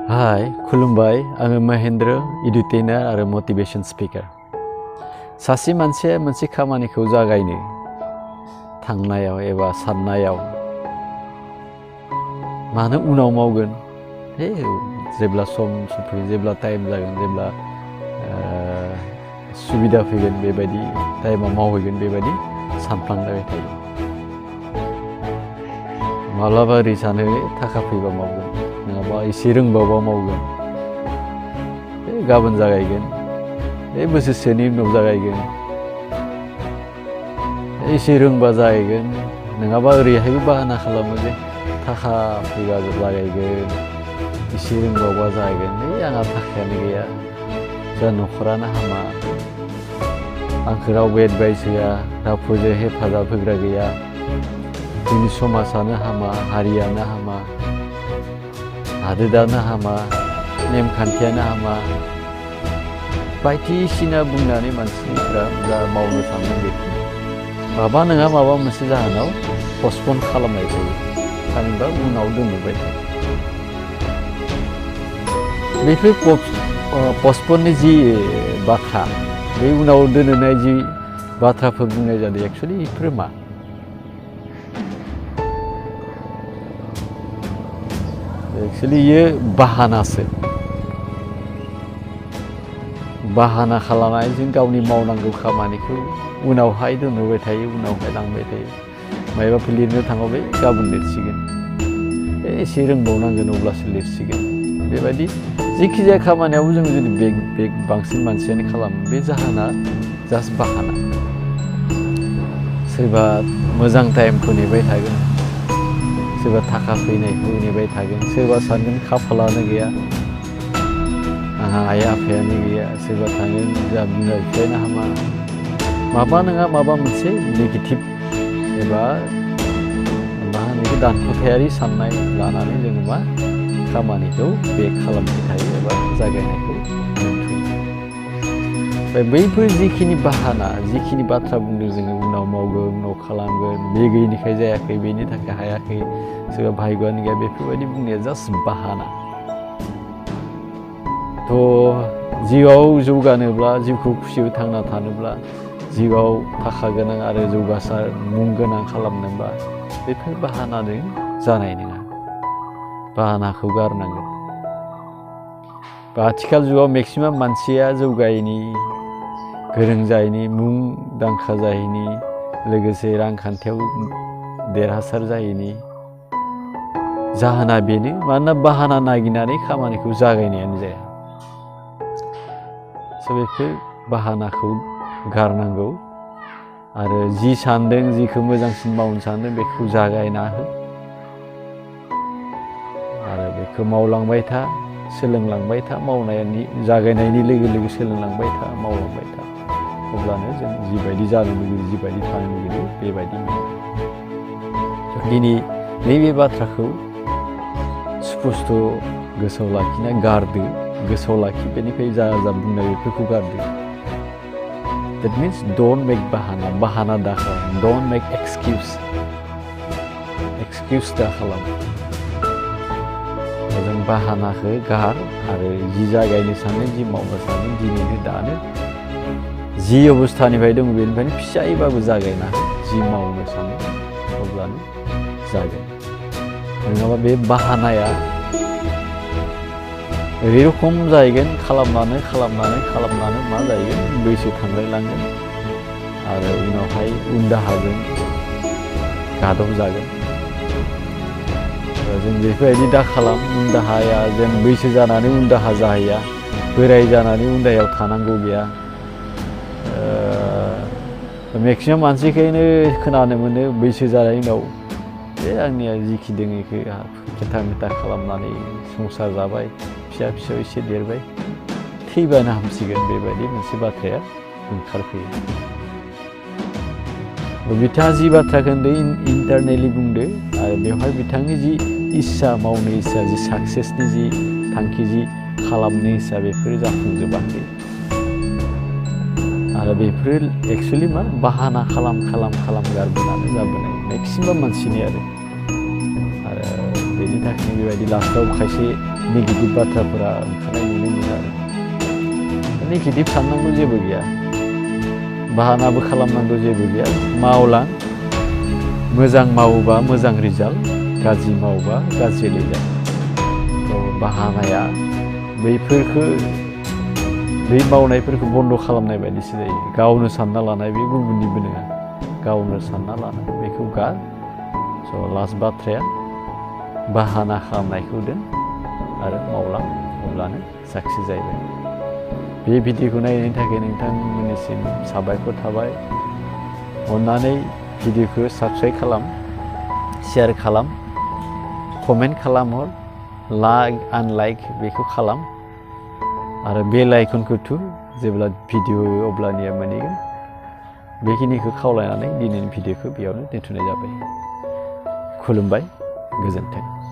Hai, खुलुमबाय आङो महेन्द्र एडुटेइनार आरो मोटिवेशन स्पिकार। सासे मानसिया मोनसे खामानिखौ जागायनो थांनायाव एबा साननायाव मानो उनाव मावगोन जेब्ला सम सफैयो जेब्ला टाइम जागोन जेब्ला सुबिदा फैगोन बेबायदि टाइमाव मावहैगोन बेबायदि सानफ्लांबाय थायो। माब्लाबा ओरै सानो थाखा फैबा मावगोन नङाबा एसे रोंबावबा मावगोन गाबोन जागायगोन बोसोरसेनि उनाव जागायगोन एसे रोंबा जागायगोन नङाबा ओरैहायबो बाहाना खालामो जे थाखा फैबा जागायगोन एसे रोंबावबा जागायगोन आंहा थाखायानो गैया जा न'खरानो हामा आंखौ रावबो एडभाइस होआ रावबो हेफाजाब होग्रा गैया जोंनि समाजानो हामा हारियानो हामा हादोरानो हामा नेमखान्थियानो हामा बायदिसिना बुंनानै मानसिफ्रा जा मावनो सानदों बेखौ माबा नङा माबा मोनसे जाहोनाव पस्टपन खालामनाय जायो थामहिनबा उनाव दोनबाय थायो। बेफोर पस्टपननि जि बाथ्रा बे उनाव दोननाय जि बाथ्राफोर बुंनाय जादों एक्सुवेलि बेफोर मा एक्चुअली ये बाहानासो बाहाना खालामनाय जों गावनि मावनांगौ खामानिखौ उनावहाय दोनबाय थायो उनावहाय लांबाय थायो मायबाफोर लिरनो थाङोबा गाबोन लिरसिगोन एसे रोंबावनांगोन अब्लासो लिरसिगोन बेबायदि जेखि जाया खामानियावबो जों जुदि बांसिन मानसियानो खालामो बे जाहोना जास्ट बाहाना सोरबा मोजां टाइमखौ नेबाय थागोन सोरबा थाखा फैनायखौ नेबाय थागोन सोरबा सानगोन खाफालानो गैया आंहा आइ आफायानो गैया सोरबा थागोन जा बिमा बिफायानो हामा माबा नङा माबा मोनसे नेगेटिभ एबा मा होनो दानख'थायारि साननाय लानानै जोङो मा खामानिखौ बे खालामबाय थायो एबा जागायनायखौ दोनथ'यो। बैफोर जिखिनि बाहाना जिखिनि बाथ्रा बुंदों जोङो उनाव मावगोन उनाव खालामगोन बे गैयिनिखाय जायाखै बेनि थाखाय हायाखै सोरबा भाग्यआनो गैया बेफोरबायदि बुंनाया जास्ट बाहाना। थ' जिउआव जौगानोब्ला जिउखौ खुसियै थांना थानोब्ला जिउआव थाखा गोनां आरो जौगासार मुं गोनां खालामनोब्ला बेफोर बाहानाजों जानाय नङा बाहानाखौ गारनांगोन। आथिखाल जुगाव मेक्सिमाम मानसिया जौगायैनि गोरों जायैनि मुंदांखा जायैनि लोगोसे रांखान्थियाव देरहासार जायैनि जाहोना बेनो मानोना बाहाना नागिरनानै खामानिखौ जागायनायानो जाया। बेफोर बाहानाखौ गारनांगौ आरो जि सानदों जिखौ मोजांसिन मावनो सानदों बेखौ जागायना हो आरो बेखौ मावलांबाय था सोलोंलांबाय था मावनायनि जागायनायनि लोगो लोगो सोलोंलांबाय था मावलांबाय था अब्लानो जों जिबायदि जानो लुगैयो जिबायदि थानो लुगैयो बेबायदि दिनै नैबे बाथ्राखौ स्पष्ट गोसोआव लाखिना गारदो गोसोआव लाखि बेनिफ्राय जा बुंनाय बेफोरखौ गारदो। That means don't make बाहाना दा खालाम don't make excuse दा खालाम जों बाहानाखौ गार आरो जि जागायनो सानो जि मावनो सानो दिनैनो दानो जि अबस्थानिफ्राय दङ बेनिफ्रायनो फिसायैबाबो जागायना जि मावनो सानो अब्लानो जागोन नङाबा बे बाहानाया ओरैरखम जाहैगोन खालामनानै मा जाहैगोन बैसो थांलायलांगोन आरो उनावहाय उन दाहाजों गादब जागोन। जों बेफोरबायदि दा खालाम उन दाहाया जों बैसो जानानै उन दाहा जाहैया बोराय जानानै उन दाहायाव थानांगौ गैया। मेक्सिमाम मानसिखौनो खोनानो मोनो बैसो जानायनि उनाव आंनिया जिखि दङ बेखौ खेथा मेथा खालामनानै संसार जाबाय फिसा फिसौ एसे देरबाय थैबानो हामसिगोन बेबायदि मोनसे बाथ्राया ओंखारफैयो। बिथाङा जि बाथ्राखौ होनदों इन्टारनेलि बुंदो आरो बेवहाय बिथांनि जि इस्सा मावनो इस्सा जि साक्सेसनि जि थांखि जि खालामनो इस्सा बेफोरो जाफुंजोबाखै आरो बेफोर एक्सुवेलि मा बाहाना खालाम गारबोनानै जाबोनाय मेक्सिमाम मानसिनि आरो बेनि थाखायनो बेबायदि लास्टआव खायसे नेगेटिभ बाथ्राफोरा ओंखारनाय नुनो मोनो आरो नेगेटिभ साननांगौ जेबो गैया बाहानाबो खालामनांगौ जेबो गैया मावलां मोजां मावोबा मोजां रिजाल्ट गाज्रि मावोबा गाज्रि रिजाल्ट बाहानाया बैफोरखौ बै मावनायफोरखौ बन्द' खालामनाय बायदिसो जायो गावनो सानना लानाय बे गुबुननिबो नङा गावनो सानना लानाय बेखौ गार स' लास्ट बाथ्राया बाहाना खालामनायखौ दोन आरो मावलां अब्लानो साक्सेस जाहैबाय बे भिडिअखौ नायनायनि थाखाय नोंथांमोननिसिम साबायखर थाबाय अन्नानै भिडिअखौ साबस्क्राइब खालाम शेयार खालाम कमेन्ट खालामहर लाइक आनलाइक बेखौ खालाम आरो बेल आइकनखौ थु जेब्ला भिडिअ अब्लानिया मोनहैगोन बेखिनिखौ खावलायनानै दिनैनि भिडिअखौ बेयावनो दोनथ'नाय जाबाय खुलुमबाय गोजोन्थों